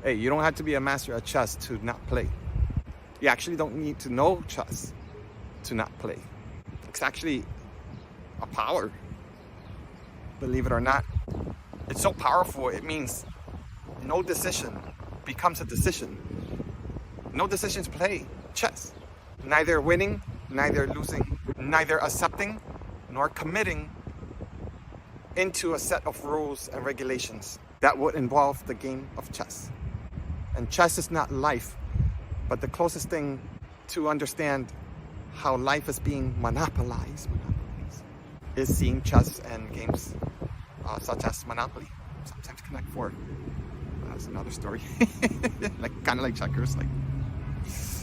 Hey, you don't have to be a master at chess to not play. You actually don't need to know chess to not play. It's actually a power, believe it or not. It's so powerful, it means no decision becomes a decision. No decisions play chess. Neither winning, neither losing, neither accepting, nor committing into a set of rules and regulations that would involve the game of chess. And chess is not life, but the closest thing to understand how life is being monopolized is seeing chess and games such as Monopoly. Sometimes Connect 4. That's another story. kind of like checkers.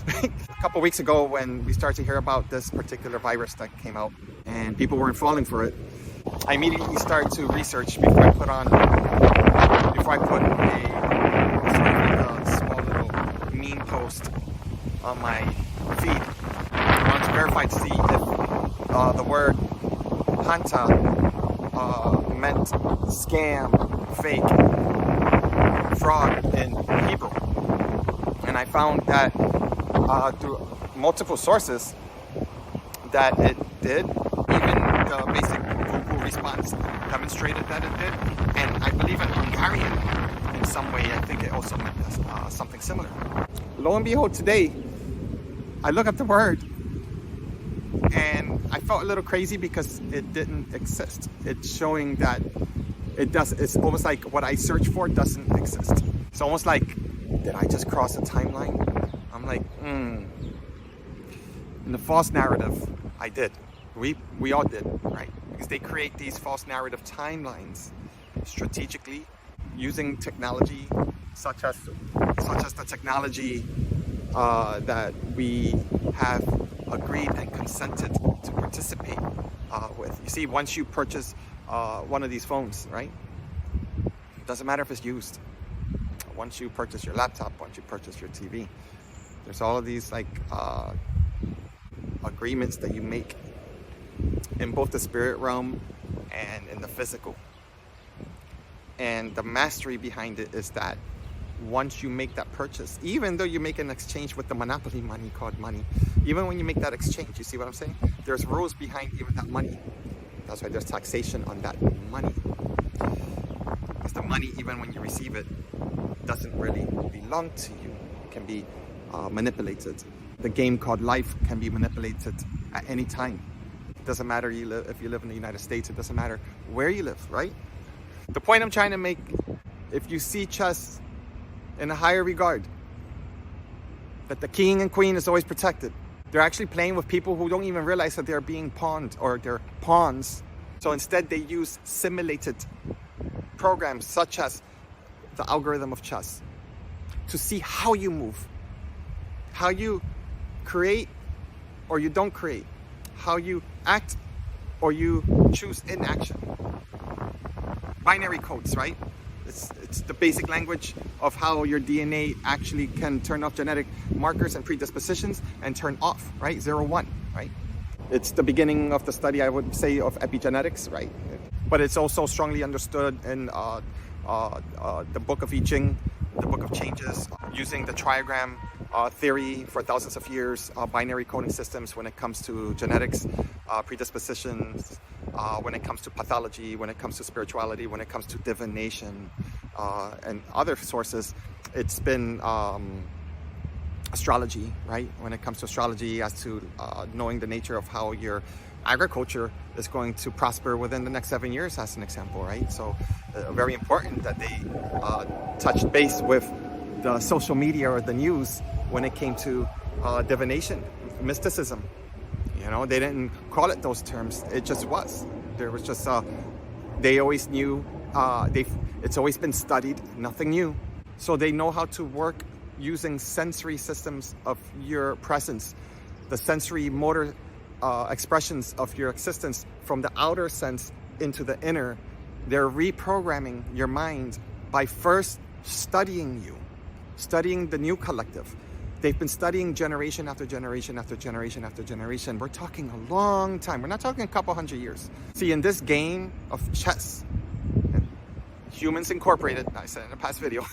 A couple weeks ago, when we started to hear about this particular virus that came out and people weren't falling for it, I immediately started to research before I put a small little meme post on my feed. I wanted to verify to see if the word Hanta meant scam, fake, fraud in Hebrew. And I found that through multiple sources that it did. Even the basic Google response demonstrated that it did. And I believe in Hungarian in some way. I think it also meant something similar. Lo and behold, today I look up the word and I felt a little crazy because it didn't exist. It's showing that it does. It's almost like what I searched for doesn't exist. It's almost like, did I just cross a timeline? I'm like, in the false narrative, I did. We all did, right? Because they create these false narrative timelines strategically using technology such as the technology that we have agreed and consented to participate with. You see, once you purchase one of these phones, right? It doesn't matter if it's used. Once you purchase your laptop, once you purchase your TV, there's all of these agreements that you make in both the spirit realm and in the physical. And the mastery behind it is that once you make that purchase, even though you make an exchange with the monopoly money called money, even when you make that exchange, you see what I'm saying? There's rules behind even that money. That's why there's taxation on that money. Because the money, even when you receive it, doesn't really belong to you. It can be manipulated. The game called life can be manipulated at any time. It doesn't matter if you live in the United States. It doesn't matter where you live, right? The point I'm trying to make, if you see chess in a higher regard, that the king and queen is always protected. They're actually playing with people who don't even realize that they're being pawned or they're pawns. So instead they use simulated programs such as the algorithm of chess to see how you move, how you create or you don't create, how you act or you choose inaction. Binary codes, right? It's the basic language of how your DNA actually can turn off genetic markers and predispositions and turn off, right? 0, 1, right? It's the beginning of the study, I would say, of epigenetics, right? But it's also strongly understood in the book of I Ching, the book of changes, using the trigram theory for thousands of years, binary coding systems when it comes to genetics, predispositions, when it comes to pathology, when it comes to spirituality, when it comes to divination, and other sources. It's been astrology, right? When it comes to astrology, as to knowing the nature of how your agriculture is going to prosper within the next 7 years, as an example, right? So very important that they touched base with the social media or the news when it came to divination, mysticism. You know, they didn't call it those terms. It just was. There was just, they always knew, it's always been studied, nothing new. So they know how to work using sensory systems of your presence, the sensory motor expressions of your existence from the outer sense into the inner. They're reprogramming your mind by first studying you, studying the new collective. They've been studying generation after generation after generation after generation. We're talking a long time. We're not talking a couple hundred years. See, in this game of chess, Humans Incorporated, I said in a past video,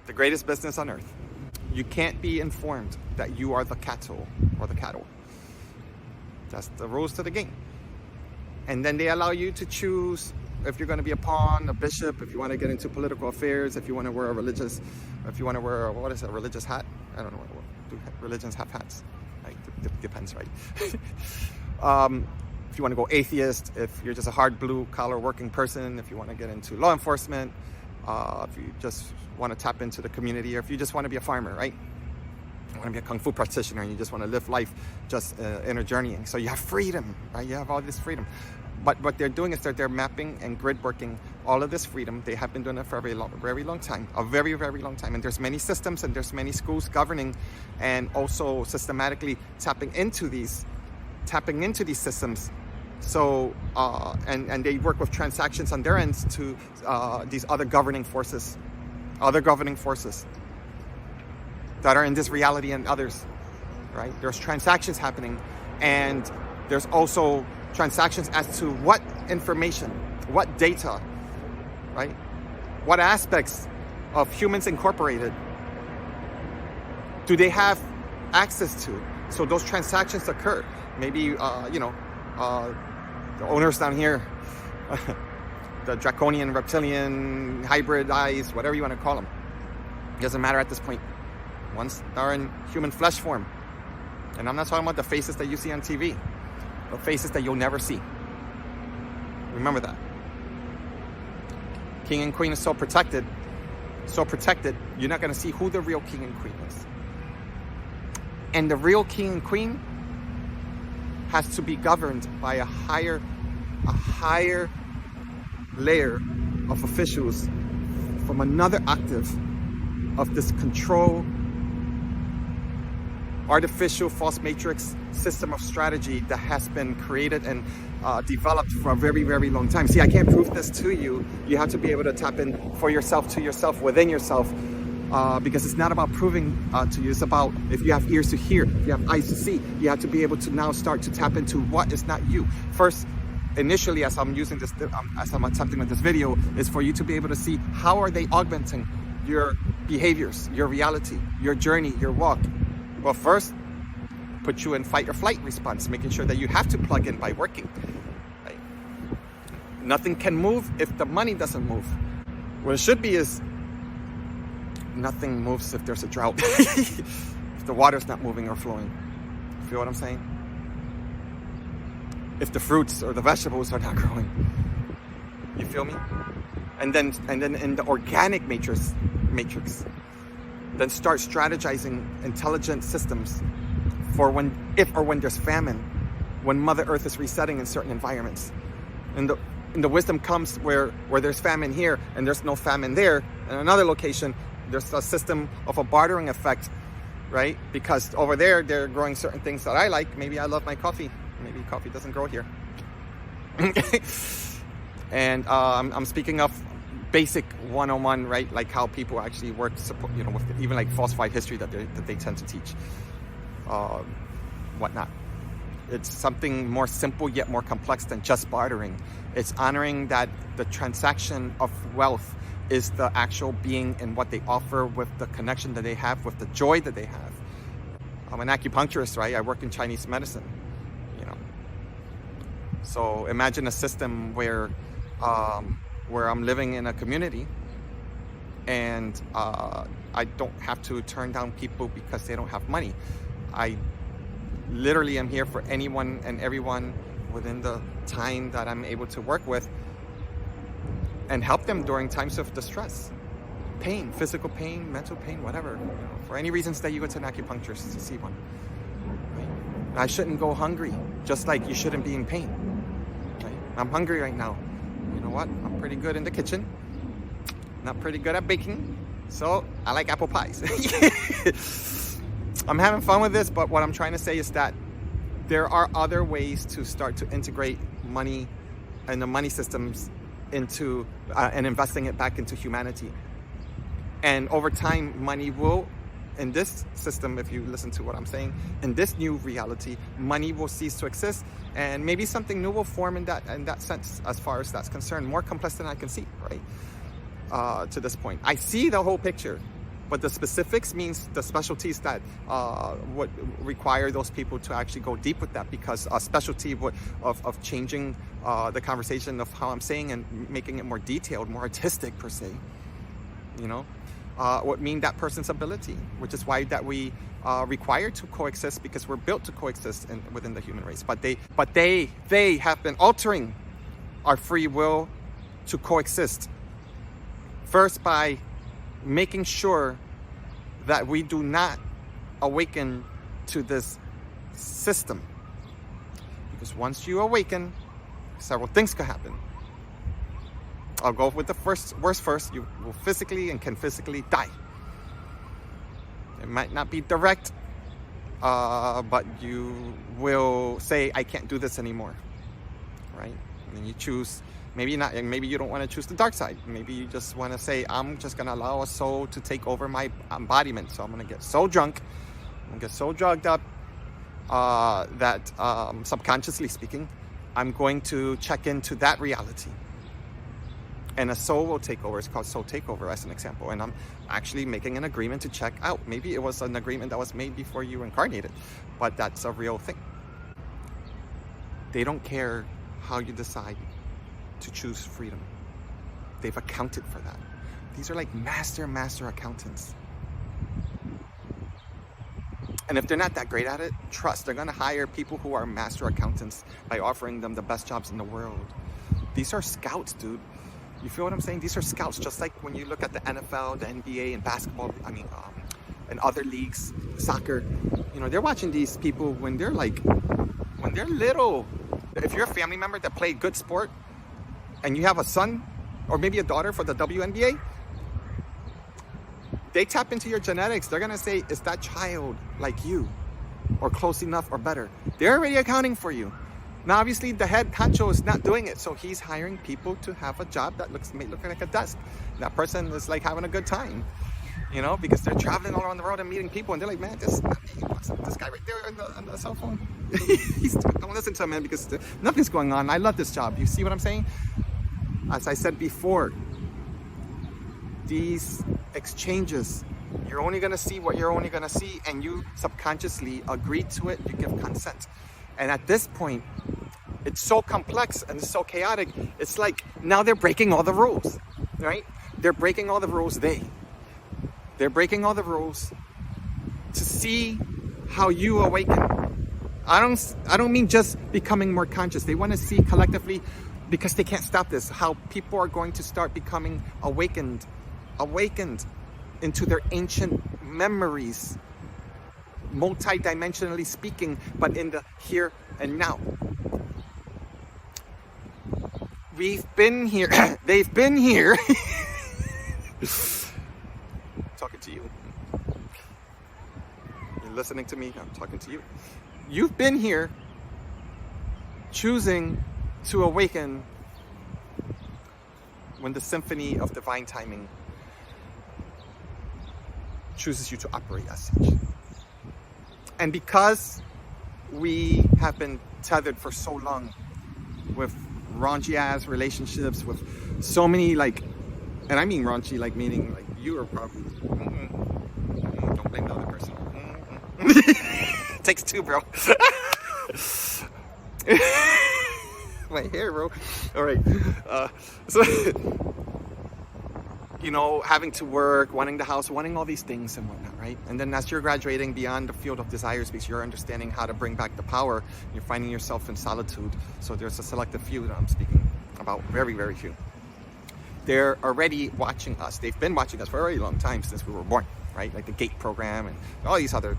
The greatest business on earth. You can't be informed that you are the cattle or the cattle. That's the rules to the game. And then they allow you to choose if you're going to be a pawn, a bishop, if you want to get into political affairs, if you want to wear a religious, if you want to wear a religious hat. I don't know what do religions have hats. Depends, right? If you want to go atheist, if you're just a hard blue collar working person, if you want to get into law enforcement, if you just want to tap into the community, or if you just want to be a farmer, right? You want to be a kung fu practitioner and you just want to live life just inner journeying. So you have freedom, right? You have all this freedom. But what they're doing is they're mapping and grid working all of this freedom. They have been doing it for a very long time, a very, very long time. And there's many systems and there's many schools governing and also systematically tapping into these systems. So, and they work with transactions on their ends to these other governing forces that are in this reality and others, right? There's transactions happening, and there's also transactions as to what information, what data, right? What aspects of Humans Incorporated do they have access to? So those transactions occur. Maybe, the owners down here, the draconian, reptilian, hybrid eyes, whatever you want to call them. It doesn't matter at this point. Once they're in human flesh form. And I'm not talking about the faces that you see on TV. The faces that you'll never see. Remember that. King and queen is so protected, you're not going to see who the real king and queen is. And the real king and queen has to be governed by a higher layer of officials from another octave of this control, artificial false matrix system of strategy that has been created and developed for a very, very long time. See, I can't prove this to you. You have to be able to tap in for yourself, to yourself, within yourself, because it's not about proving to you. It's about, if you have ears to hear, if you have eyes to see, you have to be able to now start to tap into what is not you. First, initially, as I'm using this, as I'm attempting with this video, is for you to be able to see how are they augmenting your behaviors, your reality, your journey, your walk. Well, first, put you in fight or flight response, making sure that you have to plug in by working. Right? Nothing can move if the money doesn't move. What it should be is nothing moves if there's a drought, if the water's not moving or flowing. You feel what I'm saying? If the fruits or the vegetables are not growing. You feel me? And then in the organic matrix, then start strategizing intelligent systems for if or when there's famine, when Mother Earth is resetting in certain environments. And the wisdom comes where there's famine here and there's no famine there. In another location, there's a system of a bartering effect, right? Because over there, they're growing certain things that I like. Maybe I love my coffee. Maybe coffee doesn't grow here. And I'm speaking of basic 101, right? Like how people actually work, with even like falsified history that they tend to teach, whatnot. It's something more simple yet more complex than just bartering. It's honoring that the transaction of wealth is the actual being and what they offer, with the connection that they have, with the joy that they have. I'm an acupuncturist, right? I work in Chinese medicine, So imagine a system where I'm living in a community and I don't have to turn down people because they don't have money. I literally am here for anyone and everyone within the time that I'm able to work with and help them during times of distress, pain, physical pain, mental pain, whatever. For any reasons that you go to an acupuncturist to see one. Right? I shouldn't go hungry, just like you shouldn't be in pain. Right? I'm hungry right now. You know what? I'm pretty good in the kitchen. Not pretty good at baking, so I like apple pies. I'm having fun with this, but what I'm trying to say is that there are other ways to start to integrate money and the money systems into and investing it back into humanity. And over time, money will, in this system, if you listen to what I'm saying, in this new reality, money will cease to exist, and maybe something new will form in that sense, as far as that's concerned. More complex than I can see, right? To this point, I see the whole picture. But the specifics means the specialties that would require those people to actually go deep with that, because a specialty of changing the conversation of how I'm saying and making it more detailed, more artistic per se, would mean that person's ability, which is why that we require to coexist, because we're built to coexist within the human race. But they have been altering our free will to coexist. First, by making sure that we do not awaken to this system. Because once you awaken, several things could happen. I'll go with the worst first. You will physically and can physically die. It might not be direct, but you will say, I can't do this anymore, right? And then you choose, maybe not, and maybe you don't want to choose the dark side. Maybe you just want to say, I'm just going to allow a soul to take over my embodiment. So I'm going to get so drunk, I'm going to get so drugged up that subconsciously speaking, I'm going to check into that reality. And a soul will take over. It's called soul takeover as an example. And I'm actually making an agreement to check out. Maybe it was an agreement that was made before you incarnated, but that's a real thing. They don't care how you decide to choose freedom. They've accounted for that. These are like master accountants. And if they're not that great at it, trust, they're going to hire people who are master accountants by offering them the best jobs in the world. These are scouts, dude. You feel what I'm saying? These are scouts, just like when you look at the NFL, the NBA, and basketball, and other leagues, soccer. They're watching these people when they're little. If you're a family member that played good sport, and you have a son, or maybe a daughter for the WNBA, they tap into your genetics. They're going to say, is that child like you? Or close enough or better? They're already accounting for you. Now, obviously, the head honcho is not doing it, so he's hiring people to have a job that may look like a desk. That person is like having a good time, because they're traveling all around the world and meeting people, and they're like, man, this guy right there on the cell phone. Don't listen to him, man, because nothing's going on. I love this job. You see what I'm saying? As I said before, these exchanges, you're only going to see what you're only going to see, and you subconsciously agree to it. You give consent. And at this point, it's so complex and so chaotic. It's like now they're breaking all the rules, right? They're breaking all the rules. They're breaking all the rules to see how you awaken. I don't mean just becoming more conscious. They want to see collectively, because they can't stop this, how people are going to start becoming awakened into their ancient memories, multi-dimensionally speaking, but in the here and now. We've been here. They've been here. Talking to you. You're listening to me. I'm talking to you. You've been here choosing to awaken when the symphony of divine timing chooses you to operate as such. And because we have been tethered for so long with raunchy ass relationships, with so many, like, and I mean raunchy, like meaning like you are probably don't blame the other person. Takes two, bro. My hair, bro. All right. So having to work, wanting the house, wanting all these things and whatnot, right? And then as you're graduating beyond the field of desires, because you're understanding how to bring back the power, you're finding yourself in solitude. So there's a selective few that I'm speaking about, very, very few. They're already watching us. They've been watching us for a very long time, since we were born, right? Like the GATE program and all these other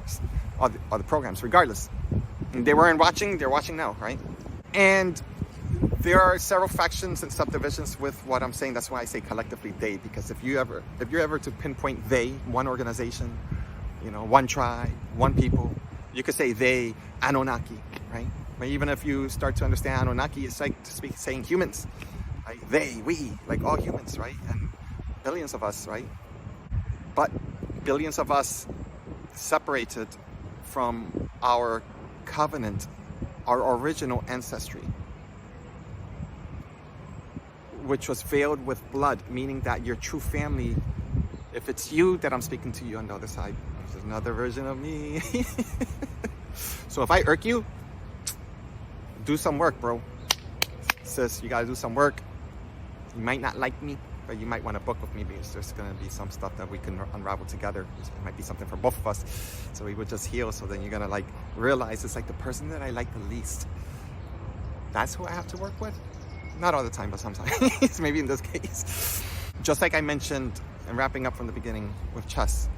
programs, regardless. And they weren't watching, they're watching now, right? And there are several factions and subdivisions with what I'm saying. That's why I say collectively they, because if you're ever to pinpoint they, one organization, one tribe, one people, you could say they, Anunnaki, right? But even if you start to understand Anunnaki, it's like saying humans, right? They, we, like all humans, right? And billions of us, right? But billions of us separated from our covenant, our original ancestry, which was veiled with blood, meaning that your true family If it's you that I'm speaking to you on the other side, there's another version of me. So if I irk you, do some work, bro. Sis, you gotta do some work. You might not like me, but you might want to book with me because there's gonna be some stuff that we can unravel together. It might be something for both of us. So we would just heal. So then you're gonna like realize it's like the person that I like the least. That's who I have to work with. Not all the time, but sometimes. Maybe in this case. Just like I mentioned, and wrapping up from the beginning with chess,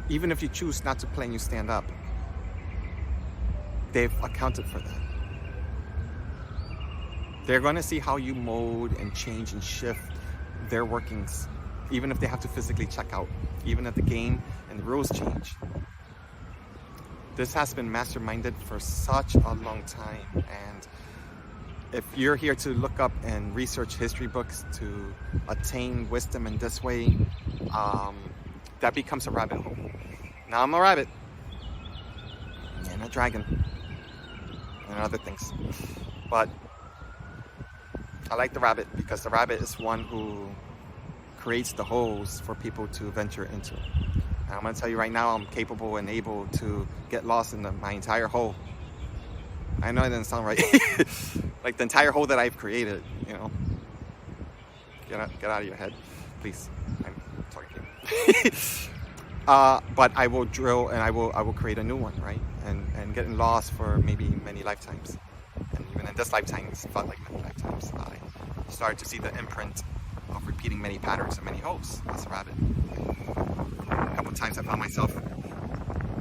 even if you choose not to play and you stand up, they've accounted for that. They're going to see how you mold and change and shift their workings, even if they have to physically check out, even if the game and the rules change. This has been masterminded for such a long time, and if you're here to look up and research history books to attain wisdom in this way, that becomes a rabbit hole. Now I'm a rabbit and a dragon and other things, but I like the rabbit because the rabbit is one who creates the holes for people to venture into. And I'm going to tell you right now, I'm capable and able to get lost in my entire hole. I know it doesn't sound right. Like the entire hole that I've created, you know. Get out of your head, please. I'm talking to you. But I will drill and I will create a new one, right? And getting lost for maybe many lifetimes. And even in this lifetime, it's felt like many lifetimes. I started to see the imprint of repeating many patterns and many holes as a rabbit. A couple of times I found myself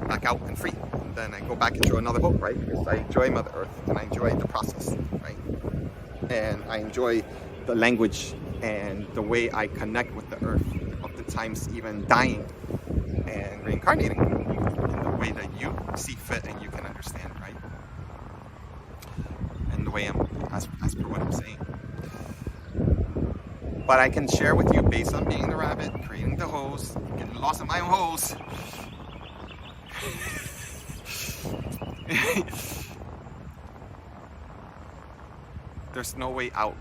back out and free. And then I go back and draw another hole, right? Because I enjoy Mother Earth and I enjoy the process, right? And I enjoy the language and the way I connect with the Earth. Oftentimes even dying and reincarnating in the way that you see fit and you can understand, right? And the way I'm, as per what I'm saying. But I can share with you based on being the rabbit, creating the holes, getting lost in my own holes. There's no way out.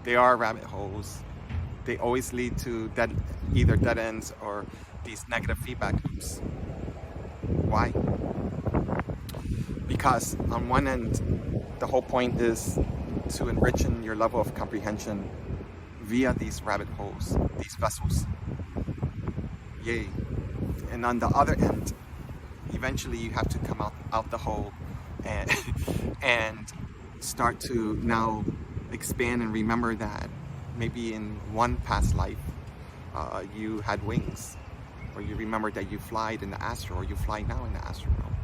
They are rabbit holes. They always lead to either dead ends or these negative feedback loops. Why? Because on one end, the whole point is to enrich in your level of comprehension via these rabbit holes, these vessels. Yay. And on the other end, eventually you have to come out the hole and start to now expand and remember that maybe in one past life you had wings, or you remember that you flied in the astral, or you fly now in the astral realm.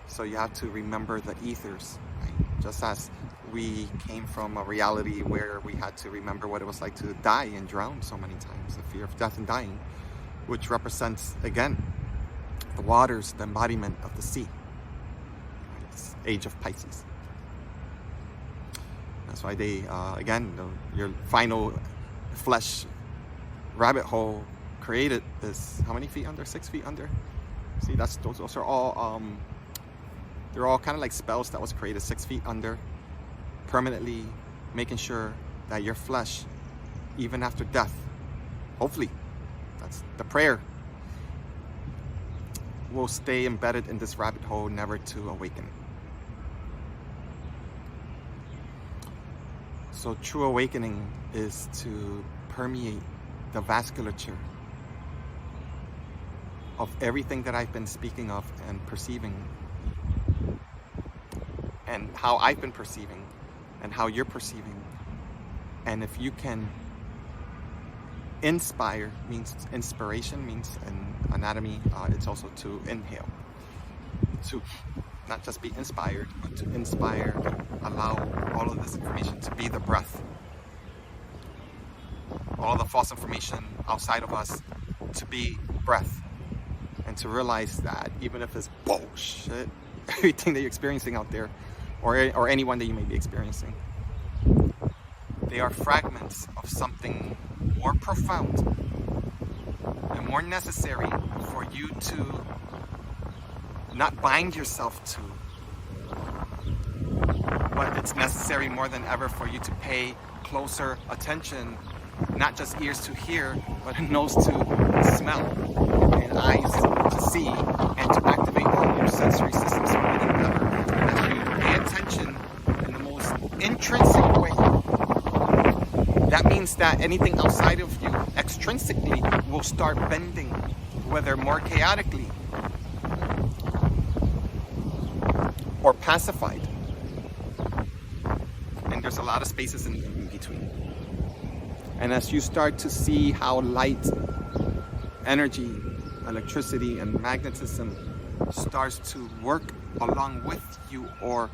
So you have to remember the ethers, right? Just as we came from a reality where we had to remember what it was like to die and drown so many times, the fear of death and dying, which represents, again, the waters, the embodiment of the sea. It's age of Pisces. That's why they, again, your final flesh rabbit hole created is how many feet under? 6 feet under? See, those are all, they're all kind of like spells that was created 6 feet under, permanently making sure that your flesh, even after death, hopefully, that's the prayer, will stay embedded in this rabbit hole, never to awaken. So true awakening is to permeate the vasculature of everything that I've been speaking of and perceiving, and how I've been perceiving and how you're perceiving. And if you can inspire, means inspiration, means in anatomy, it's also to inhale, to not just be inspired, but to inspire, allow all of this information to be the breath, all the false information outside of us to be breath, and to realize that even if it's bullshit, everything that you're experiencing out there, or anyone that you may be experiencing, they are fragments of something more profound and more necessary for you to not bind yourself to, but it's necessary more than ever for you to pay closer attention Not just ears to hear, but a nose to smell, and eyes to see, and to activate all your sensory systems so you can better. And as you pay attention in the most intrinsic way, that means that anything outside of you extrinsically will start bending, whether more chaotically or pacified. And there's a lot of spaces in between. And as you start to see how light, energy, electricity, and magnetism starts to work along with you or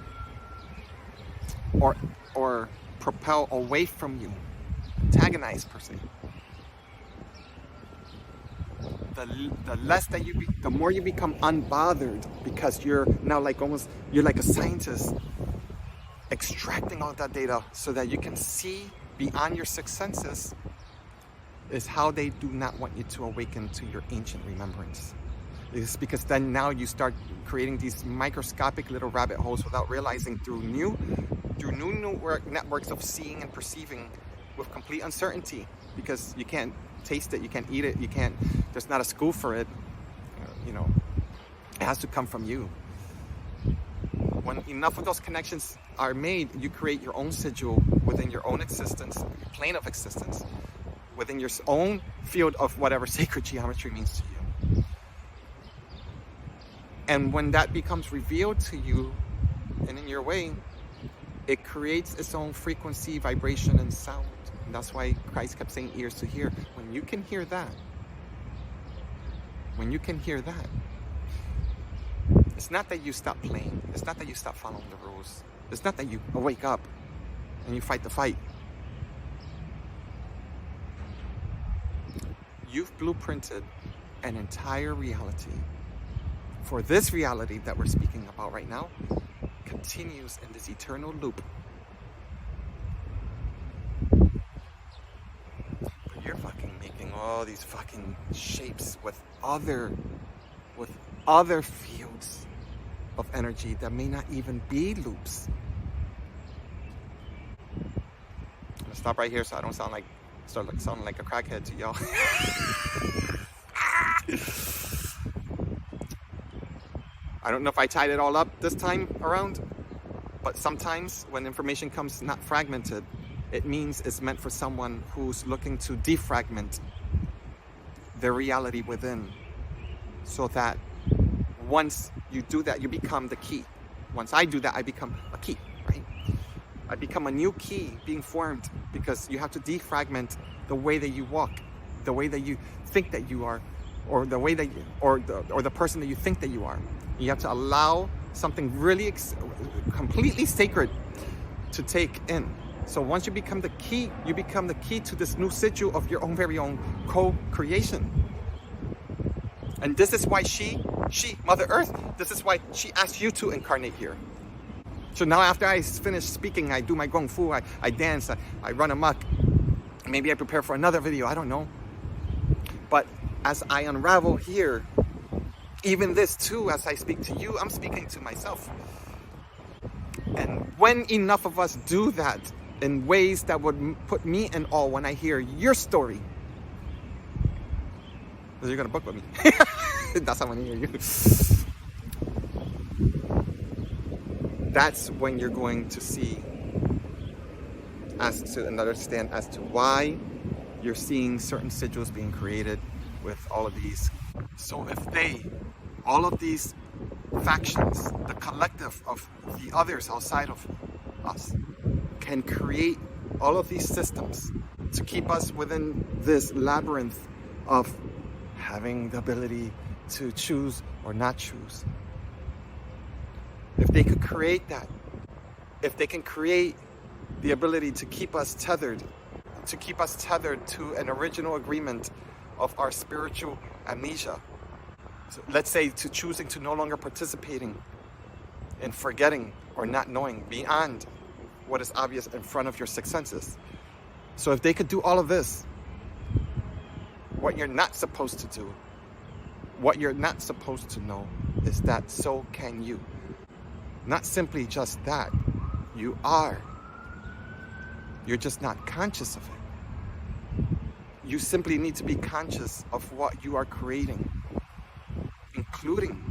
propel away from you, antagonize per se, the less that the more you become unbothered, because you're now you're like a scientist extracting all that data so that you can see beyond your six senses, is how they do not want you to awaken to your ancient remembrance. It's because then now you start creating these microscopic little rabbit holes without realizing, through new networks of seeing and perceiving with complete uncertainty, because you can't taste it, you can't eat it, there's not a school for it, it has to come from you. When enough of those connections are made, you create your own sigil within your own existence, plane of existence, within your own field of whatever sacred geometry means to you. And when that becomes revealed to you and in your way, it creates its own frequency, vibration, and sound. And that's why Christ kept saying ears to hear. When you can hear that, it's not that you stop playing. It's not that you stop following the rules. It's not that you wake up and you fight the fight. You've blueprinted an entire reality. For this reality that we're speaking about right now continues in this eternal loop. But you're fucking making all these fucking shapes with other fields of energy that may not even be loops. I'm gonna stop right here so I don't sound like a crackhead to y'all. I don't know if I tied it all up this time around, but sometimes when information comes not fragmented, it means it's meant for someone who's looking to defragment their reality within, so that once you do that, you become the key. Once I do that, I become a key, right? I become a new key being formed, because you have to defragment the way that you walk, the way that you think that you are, or the way that you, or the person that you think that you are. You have to allow something really completely sacred to take in. So once you become the key, you become the key to this new sigil of your own very own co-creation. And this is why she, Mother Earth, this is why she asked you to incarnate here. So now after I finish speaking, I do my gong fu, I dance, I run amok. Maybe I prepare for another video, I don't know. But as I unravel here, even this too, as I speak to you, I'm speaking to myself. And when enough of us do that in ways that would put me in awe when I hear your story, because you're gonna book with me. That's how I want to hear you. That's when you're going to see and understand as to why you're seeing certain sigils being created with all of these. So if all of these factions, the collective of the others outside of us, can create all of these systems to keep us within this labyrinth of having the ability to choose or not choose. If they could create that, if they can create the ability to keep us tethered to an original agreement of our spiritual amnesia, so let's say to choosing to no longer participating in forgetting or not knowing beyond what is obvious in front of your six senses. So if they could do all of this, what you're not supposed to do, what you're not supposed to know is that so can you. Not simply just that, you are. You're just not conscious of it. You simply need to be conscious of what you are creating, including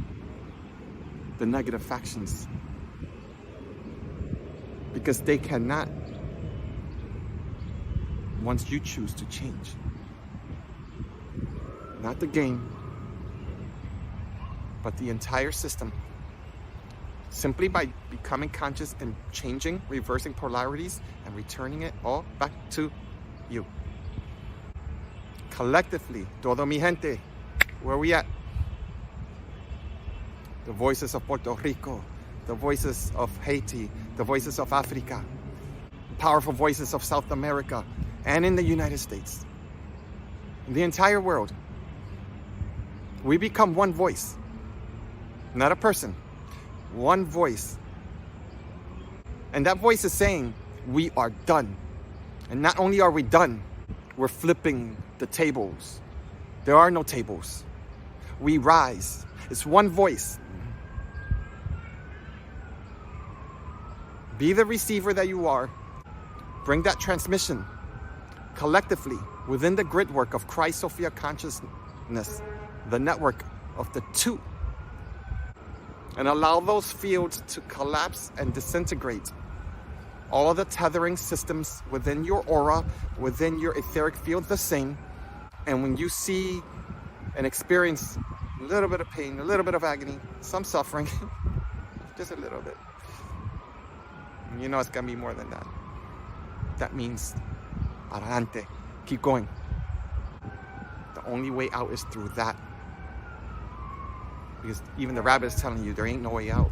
the negative factions, because they cannot once you choose to change. Not the game, but the entire system. Simply by becoming conscious and changing, reversing polarities, and returning it all back to you. Collectively, todo mi gente, where we at? The voices of Puerto Rico, the voices of Haiti, the voices of Africa, powerful voices of South America, and in the United States, in the entire world. We become one voice, not a person, one voice. And that voice is saying, we are done. And not only are we done, we're flipping the tables. There are no tables. We rise. It's one voice. Be the receiver that you are. Bring that transmission collectively within the grid work of Christ Sophia consciousness, the network of the two, and allow those fields to collapse and disintegrate. All of the tethering systems within your aura, within your etheric field, the same. And when you see and experience a little bit of pain, a little bit of agony, some suffering, just a little bit, you know it's gonna be more than that. That means adelante, keep going. The only way out is through that. Because even the rabbit is telling you there ain't no way out.